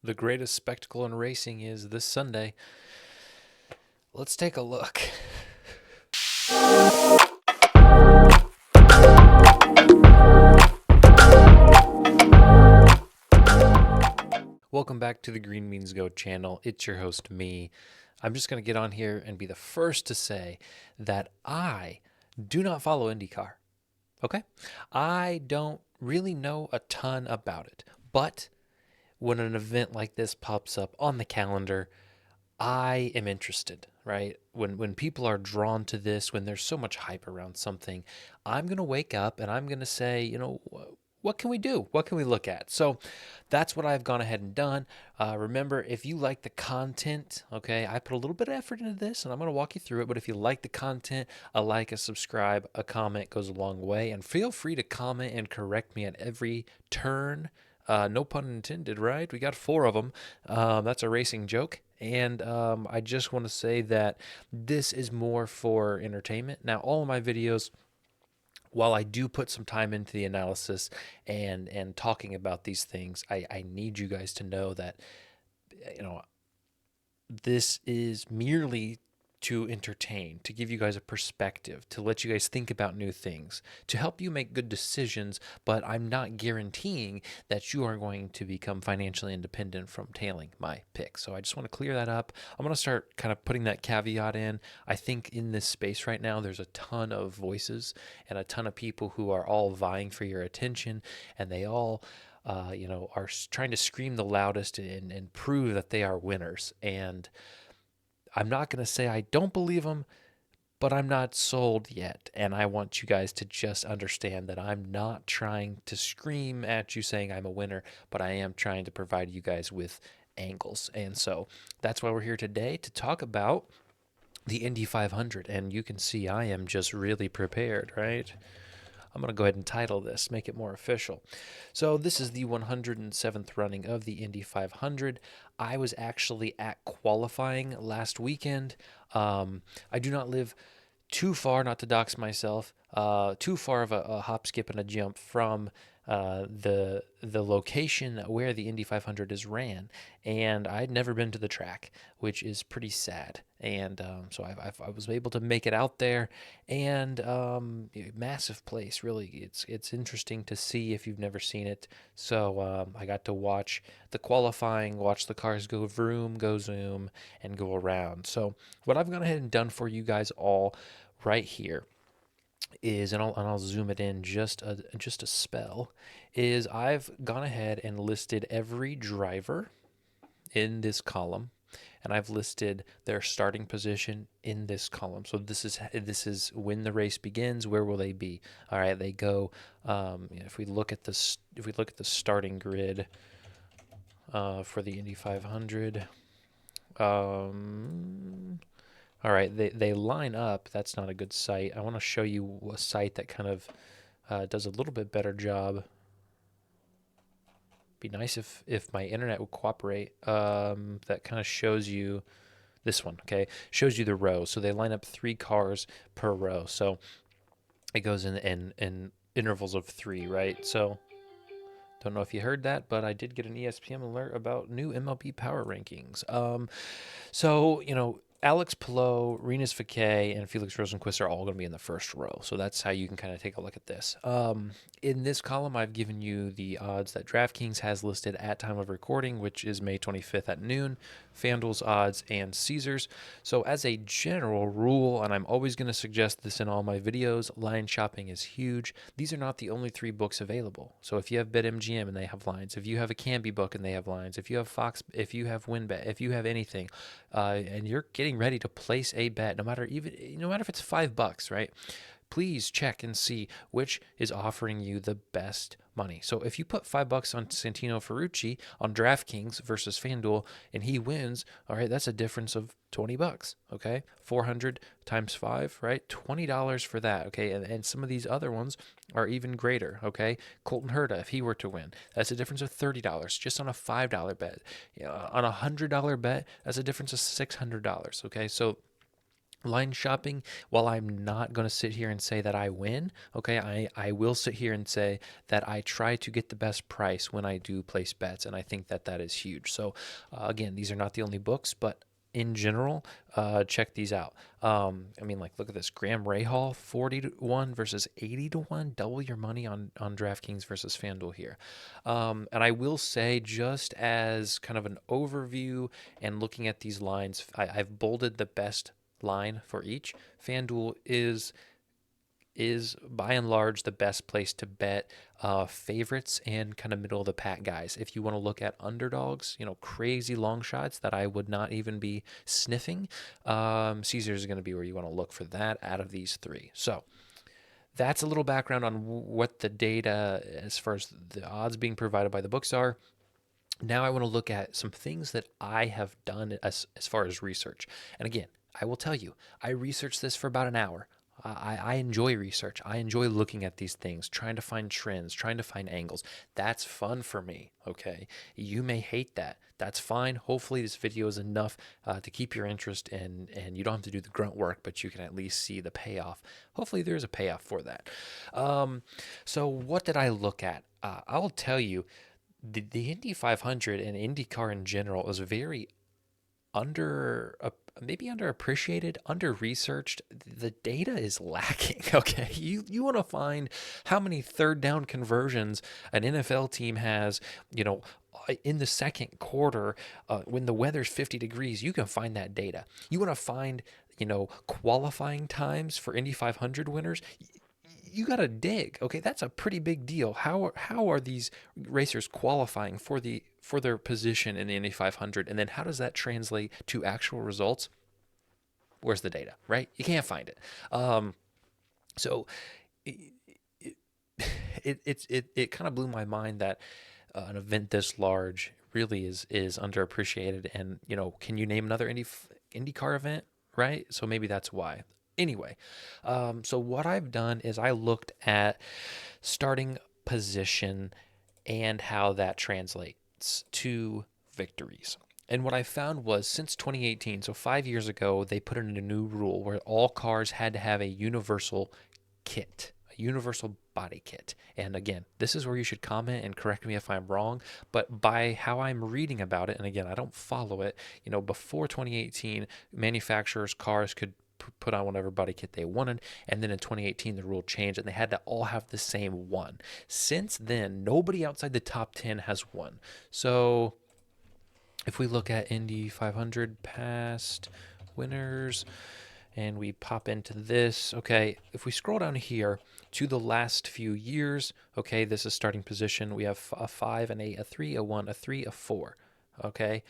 The greatest spectacle in racing is this Sunday. Let's take a look. Welcome back to the Green Means Go channel. It's your host, me. I'm just going to get on here and be the first to say that I do not follow IndyCar. Okay? I don't really know a ton about it. But when an event like this pops up on the calendar, I am interested, right? When people are drawn to this, when there's so much hype around something, I'm going to wake up and I'm going to say, what can we do? What can we look at? So that's what I've gone ahead and done. Remember, if you like the content, okay, I put a little bit of effort into this and I'm going to walk you through it. But if you like the content, a like, a subscribe, a comment goes a long way. And feel free to comment and correct me at every turn. No pun intended, right? We got 4 of them. That's a racing joke. And I just want to say that this is more for entertainment. Now, all of my videos, while I do put some time into the analysis and talking about these things, I need you guys to know that, you know, this is merely to entertain, to give you guys a perspective, to let you guys think about new things, to help you make good decisions, but I'm not guaranteeing that you are going to become financially independent from tailing my picks. So I just want to clear that up. I'm going to start kind of putting that caveat in. I think in this space right now, there's a ton of voices and a ton of people who are all vying for your attention, and they all are trying to scream the loudest and prove that they are winners. And I'm not going to say I don't believe them, but I'm not sold yet. And I want you guys to just understand that I'm not trying to scream at you saying I'm a winner, but I am trying to provide you guys with angles. And so that's why we're here today to talk about the Indy 500. And you can see I am just really prepared, right? I'm going to go ahead and title this, make it more official. So this is the 107th running of the Indy 500. I was actually at qualifying last weekend. I do not live too far, not to dox myself, too far of a hop, skip, and a jump from the location where the Indy 500 is ran, and I'd never been to the track, which is pretty sad. And so I was able to make it out there, and massive place, really. It's interesting to see if you've never seen it. So I got to watch the qualifying, watch the cars go vroom, go zoom, and go around. So what I've gone ahead and done for you guys all right here is, and I'll zoom it in just a spell, is I've gone ahead and listed every driver in this column, and I've listed their starting position in this column. So this is when the race begins. Where will they be? All right, they go. If we look at this, if we look at the starting grid for the Indy 500. All right, they line up. That's not a good site. I want to show you a site that kind of does a little bit better job. Be nice if my internet would cooperate. That kind of shows you this one, okay? Shows you the row. So they line up 3 cars per row. So it goes in intervals of 3, right? So don't know if you heard that, but I did get an ESPN alert about new MLB power rankings. So, Alex Palou, Rinus VeeKay, and Felix Rosenqvist are all going to be in the first row. So that's how you can kind of take a look at this. In this column, I've given you the odds that DraftKings has listed at time of recording, which is May 25th at noon, FanDuel's odds, and Caesars. So as a general rule, and I'm always going to suggest this in all my videos, line shopping is huge. These are not the only 3 books available. So if you have BetMGM and they have lines, if you have a Canby book and they have lines, if you have Fox, if you have WinBet, if you have anything, and you're getting ready to place a bet, no matter if it's $5, right? Please check and see which is offering you the best money. So if you put $5 on Santino Ferrucci on DraftKings versus FanDuel and he wins, all right, that's a difference of $20. Okay, 400 times 5, right? $20 for that. Okay, and some of these other ones are even greater. Okay, Colton Herta, if he were to win, that's a difference of $30 just on a $5 bet. On a $100 bet, that's a difference of $600. Okay, so line shopping, while I'm not going to sit here and say that I win, okay, I will sit here and say that I try to get the best price when I do place bets, and I think that that is huge. So, again, these are not the only books, but in general, check these out. I mean, like, look at this: Graham Rahal 40-1 versus 80-1. Double your money on DraftKings versus FanDuel here. And I will say, just as kind of an overview and looking at these lines, I've bolded the best line for each. FanDuel is by and large the best place to bet favorites and kind of middle of the pack guys. If you want to look at underdogs, crazy long shots that I would not even be sniffing, Caesars is going to be where you want to look for that out of these three. So that's a little background on what the data as far as the odds being provided by the books are. Now I want to look at some things that I have done as far as research. And again, I will tell you, I researched this for about an hour. I enjoy research. I enjoy looking at these things, trying to find trends, trying to find angles. That's fun for me, okay? You may hate that. That's fine. Hopefully this video is enough to keep your interest and you don't have to do the grunt work, but you can at least see the payoff. Hopefully there's a payoff for that. So what did I look at? I'll tell you, the Indy 500 and IndyCar in general is very maybe underappreciated, under researched. The data is lacking. Okay, you want to find how many third down conversions an NFL team has, in the second quarter, when the weather's 50 degrees. You can find that data. You want to find qualifying times for Indy 500 winners. You got to dig. Okay, that's a pretty big deal. How are these racers qualifying for their position in the Indy 500, and then how does that translate to actual results? Where's the data, right? You can't find it. So it kind of blew my mind that an event this large really is underappreciated. And can you name another IndyCar event, right? So maybe that's why. Anyway, so what I've done is I looked at starting position and how that translates to victories. And what I found was, since 2018, so 5 years ago, they put in a new rule where all cars had to have a universal kit, a universal body kit. And again, this is where you should comment and correct me if I'm wrong, but by how I'm reading about it, and again, I don't follow it, before 2018, manufacturers' cars could put on whatever body kit they wanted, and then in 2018 the rule changed and they had to all have the same one. Since then, nobody outside the top 10 has one. So if we look at Indy 500 past winners and we pop into this, okay, if we scroll down here to the last few years, okay, this is starting position. We have a 5, an 8, a 3, a 1, a 3, a 4, okay.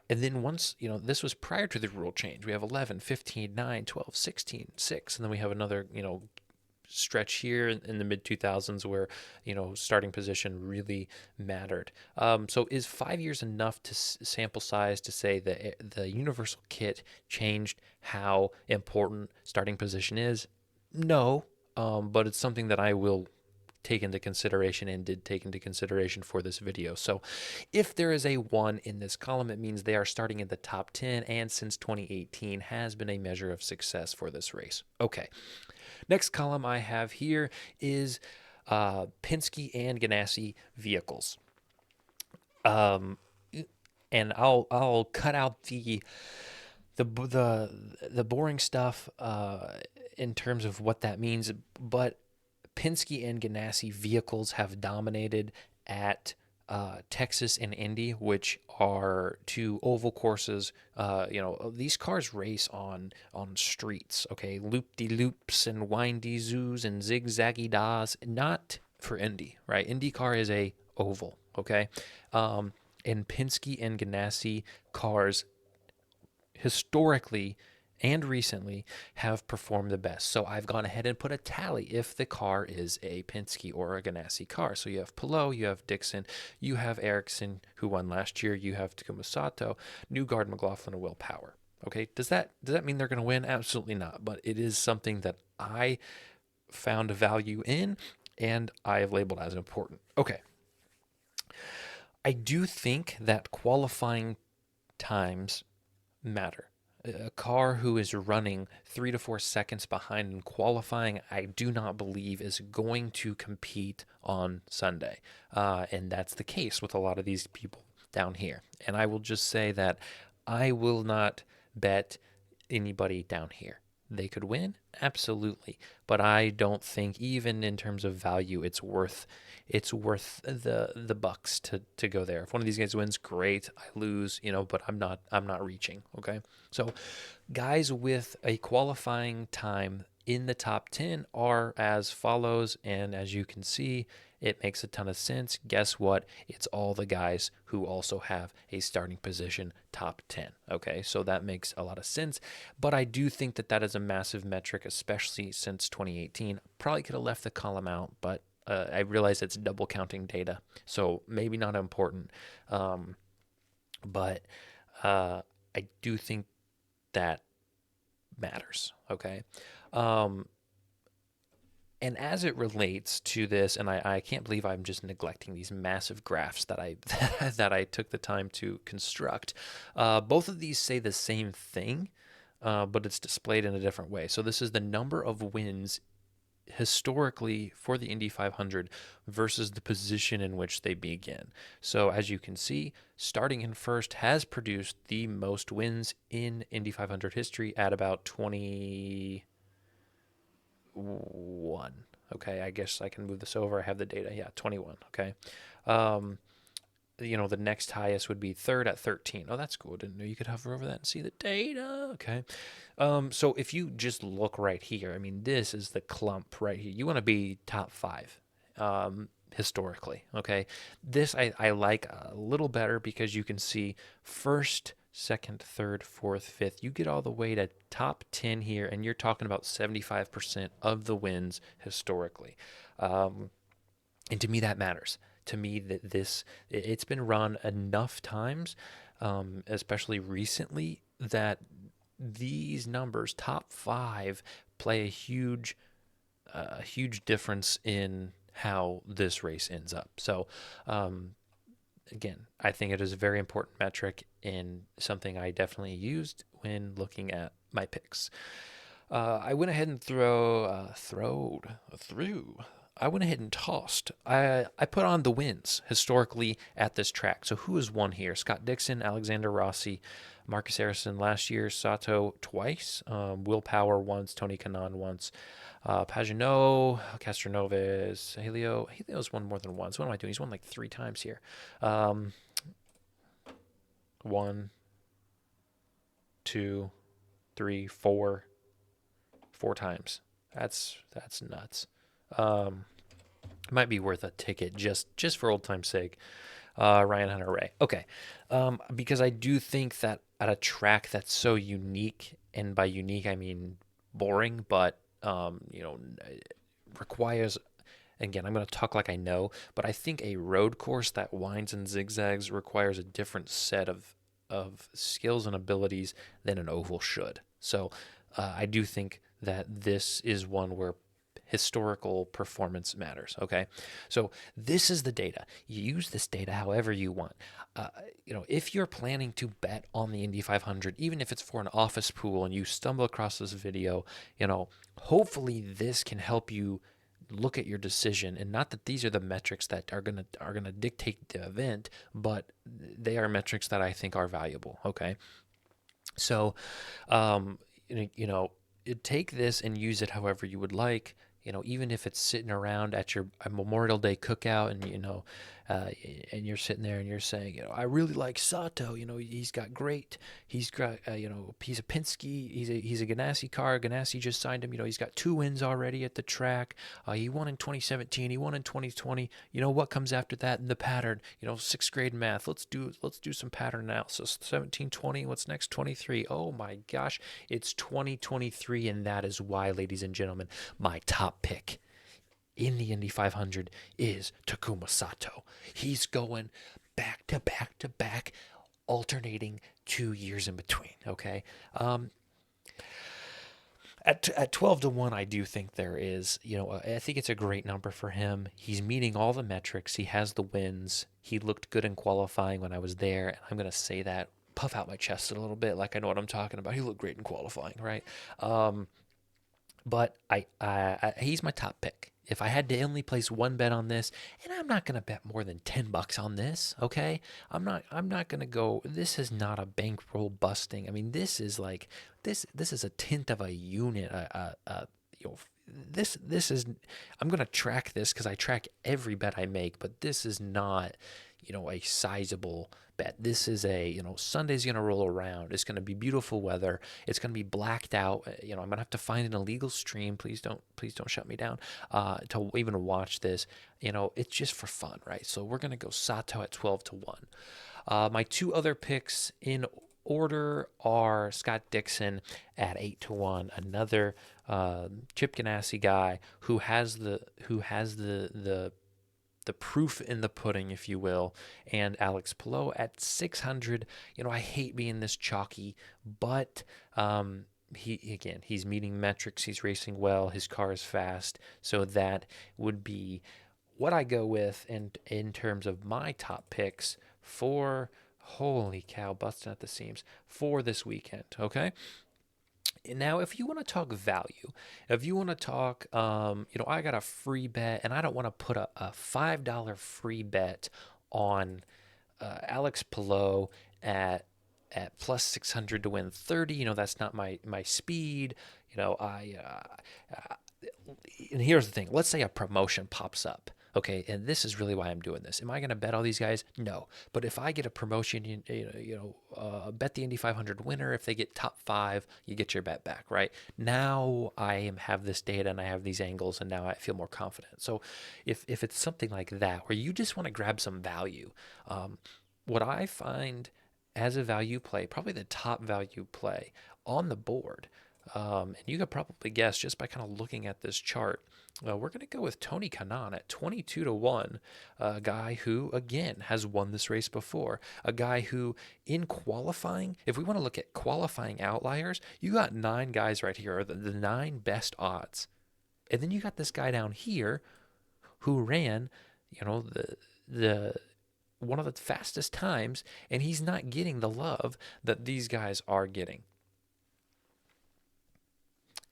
And then once, this was prior to the rule change. We have 11, 15, 9, 12, 16, 6. And then we have another, stretch here in the mid 2000s where, starting position really mattered. So is 5 years enough to sample size to say that the universal kit changed how important starting position is? No, but it's something that I will take into consideration and did take into consideration for this video. So if there is a 1 in this column, it means they are starting in the top 10, and since 2018 has been a measure of success for this race. Okay, next column I have here is Penske and Ganassi vehicles. And I'll cut out the boring stuff in terms of what that means, but Penske and Ganassi vehicles have dominated at Texas and Indy, which are two oval courses. These cars race on streets, okay, loop-de-loops and windy-zoos and zigzaggy das, not for Indy, right? IndyCar is a oval, okay? And Penske and Ganassi cars historically and recently have performed the best. So I've gone ahead and put a tally if the car is a Penske or a Ganassi car. So you have Palou, you have Dixon, you have Ericsson, who won last year, you have Takuma Sato, Newgarden, McLaughlin, and Will Power. Okay, does that mean they're going to win? Absolutely not. But it is something that I found value in and I have labeled as important. Okay. I do think that qualifying times matter. a car who is running 3 to 4 seconds behind in qualifying, I do not believe is going to compete on Sunday. And that's the case with a lot of these people down here. And I will just say that I will not bet anybody down here. They could win, absolutely, but I don't think even in terms of value, it's worth the bucks to go there. If one of these guys wins, great. I lose, but I'm not reaching. Okay, so guys with a qualifying time in the top 10 are as follows, and as you can see, it makes a ton of sense. Guess what? It's all the guys who also have a starting position top 10. Okay, so that makes a lot of sense. But I do think that that is a massive metric, especially since 2018. Probably could have left the column out, but I realize it's double counting data, so maybe not important. But I do think that matters. Okay. Um, and as it relates to this, and I can't believe I'm just neglecting these massive graphs that I that I took the time to construct. Both of these say the same thing, but it's displayed in a different way. So this is the number of wins historically for the Indy 500 versus the position in which they begin. So as you can see, starting in first has produced the most wins in Indy 500 history at about 21. Okay, I guess I can move this over. I have the data. Yeah, 21. Okay. Um, the next highest would be third at 13. Oh, that's cool. Didn't know you could hover over that and see the data. Okay. So if you just look right here, I mean, this is the clump right here. You want to be top five historically. Okay. This I like a little better because you can see first, second, third, fourth, fifth. You get all the way to top 10 here, and you're talking about 75% of the wins historically. And to me, that matters. To me, that it's been run enough times, especially recently, that these numbers, top five, play a huge difference in how this race ends up. So, again, I think it is a very important metric and something I definitely used when looking at my picks. I went ahead and I went ahead and tossed. I put on the wins historically at this track. So who has won here? Scott Dixon, Alexander Rossi, Marcus Harrison last year, Sato twice, Will Power once, Tony Kanaan once, Pagenaud, Castroneves, Helio's won more than once. What am I doing? He's won like 3 times here. One, two, three, four times. That's nuts. It might be worth a ticket just for old time's sake. Ryan Hunter-Reay. Okay, because I do think that at a track that's so unique, and by unique I mean boring, but requires. Again, I'm going to talk like I know, but I think a road course that winds and zigzags requires a different set of skills and abilities than an oval should. So I do think that this is one where historical performance matters. Okay, so this is the data. You use this data however you want. If you're planning to bet on the Indy 500, even if it's for an office pool, and you stumble across this video, hopefully this can help you look at your decision. And not that these are the metrics that are gonna dictate the event, but they are metrics that I think are valuable. Okay, so take this and use it however you would like. Even if it's sitting around at your Memorial Day cookout, and you're sitting there and you're saying, I really like Sato. He's got he's got he's a Penske, he's a Ganassi car. Ganassi just signed him. He's got 2 wins already at the track. He won in 2017. He won in 2020. What comes after that in the pattern? 6th grade math. Let's do some pattern analysis. 17, 20. What's next? 23. Oh my gosh, it's 2023, and that is why, ladies and gentlemen, my top pick in the Indy 500 is Takuma Sato. He's going back to back to back, alternating 2 years in between. Okay. At 12 to 1, I do think there is, I think it's a great number for him. He's meeting all the metrics. He has the wins. He looked good in qualifying when I was there. And I'm going to say that puff out my chest a little bit, like I know what I'm talking about. He looked great in qualifying, right? Um, but he's my top pick. If I had to only place one bet on this, and I'm not gonna bet more than $10 on this, okay? I'm not gonna go. This is not a bankroll busting. I mean, this is like this is a tenth of a unit. You know, this is. I'm gonna track this because I track every bet I make, but this is not, a sizable bet. This is Sunday's going to roll around. It's going to be beautiful weather. It's going to be blacked out. I'm going to have to find an illegal stream. Please don't shut me down to even watch this. It's just for fun, right? So we're going to go Sato at 12-1. My two other picks in order are Scott Dixon at 8-1, another Chip Ganassi guy who has the proof in the pudding, if you will, and Alex Palou at 600. I hate being this chalky, but he's meeting metrics. He's racing well. His car is fast, so that would be what I go with in terms of my top picks for. Holy cow, busting at the seams for this weekend. Okay. Now, if you want to talk value, if you want to talk, I got a free bet, and I don't want to put a $5 free bet on Alex Palou at plus 600 to win 30. That's not my speed. And here's the thing. Let's say a promotion pops up. Okay, and this is really why I'm doing this. Am I going to bet all these guys? No. But if I get a promotion, bet the Indy 500 winner. If they get top 5, you get your bet back, right? Now have this data and I have these angles, and now I feel more confident. So if it's something like that, where you just want to grab some value, what I find as a value play, probably the top value play on the board, and you could probably guess just by kind of looking at this chart, we're going to go with Tony Kanaan at 22-1, a guy who, again, has won this race before, a guy who, in qualifying, if we want to look at qualifying outliers, you got 9 guys right here, are the 9 best odds. And then you got this guy down here who ran, the one of the fastest times, and he's not getting the love that these guys are getting.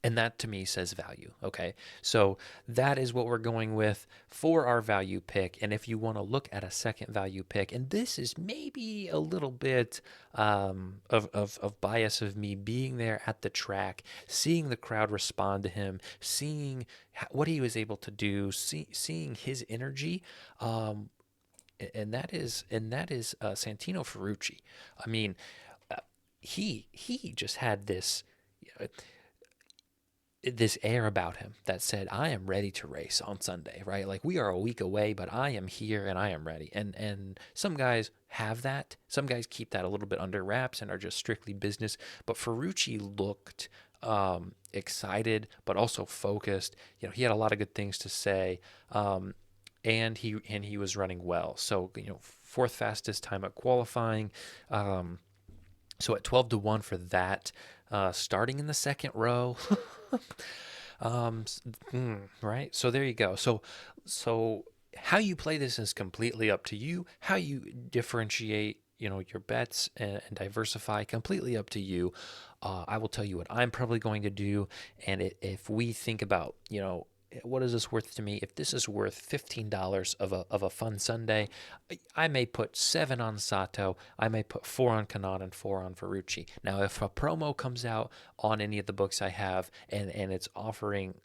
And that to me says value, okay? So that is what we're going with for our value pick. And if you want to look at a second value pick, and this is maybe a little bit of bias of me being there at the track, seeing the crowd respond to him, seeing what he was able to do, seeing his energy, and that is Santino Ferrucci. I mean, he just had this air about him that said, I am ready to race on Sunday, right? Like, we are a week away, but I am here and I am ready. And some guys have that. Some guys keep that a little bit under wraps and are just strictly business. But Ferrucci looked excited, but also focused. He had a lot of good things to say. And he was running well. So, 4th fastest time at qualifying. So at 12-1 for that, starting in the second row. Right. So there you go. So how you play this is completely up to you. How you differentiate, your bets and diversify, completely up to you. I will tell you what I'm probably going to do. And if we think about, what is this worth to me? If this is worth $15 of a fun Sunday, I may put 7 on Sato. I may put 4 on Kanaan and 4 on Ferrucci. Now, if a promo comes out on any of the books I have and it's offering,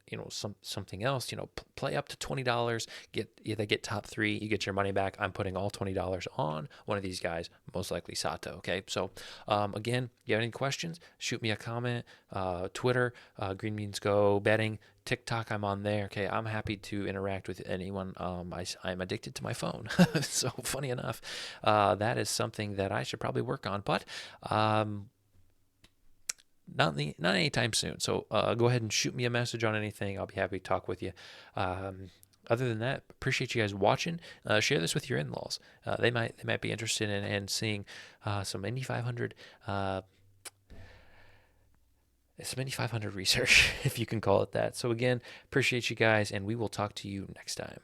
something else, play up to $20, they get top 3, you get your money back. I'm putting all $20 on one of these guys, most likely Sato. Okay. So, again, you have any questions, shoot me a comment, Twitter, Green Means Go betting, TikTok, I'm on there. Okay, I'm happy to interact with anyone. I'm addicted to my phone. So funny enough, that is something that I should probably work on, but not anytime soon. So go ahead and shoot me a message on anything. I'll be happy to talk with you. Other than that, appreciate you guys watching. Share this with your in-laws. They might be interested in seeing some Indy 500. Some Indy 500 research, if you can call it that. So again, appreciate you guys, and we will talk to you next time.